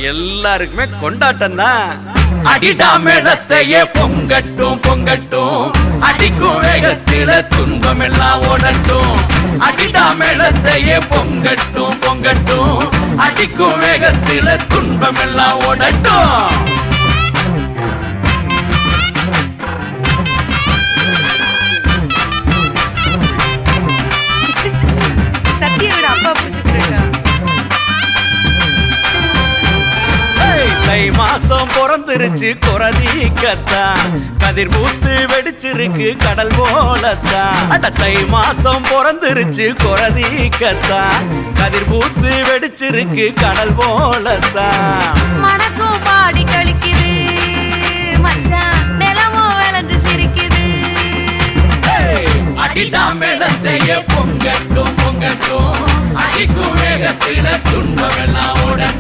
எல்லாருக்குமே கொண்டாட்டம் தான். அடிடா மேளத்தையே பொங்கட்டும் பொங்கட்டும், அடிக்கும் வேகத்தில துன்பம் எல்லாம் ஓடட்டும். அடிடா மேளத்தையே பொங்கட்டும் பொங்கட்டும், அடிக்கும் வேகத்தில துன்பம் எல்லாம் ஓடட்டும். தை மாசம் பிறந்துருச்சு குறதீக்கத்தான், கதிர் பூத்து வெடிச்சிருக்கு கடல் போலத்தான். அட தை மாசம் பிறந்துருச்சு குறதீக்கத்தான், கதிர் பூத்து வெடிச்சிருக்கு கடல் போலத்தான். மனசும் பாடி கழிக்குது மச்சான், நிலமும் விளைஞ்சு சிரிக்குது. அடிடா மேளத்தையே பொங்கட்டும் பொங்கட்டும், அடிக்கும் வேகத்தில துன்பம் எல்லாம் ஓட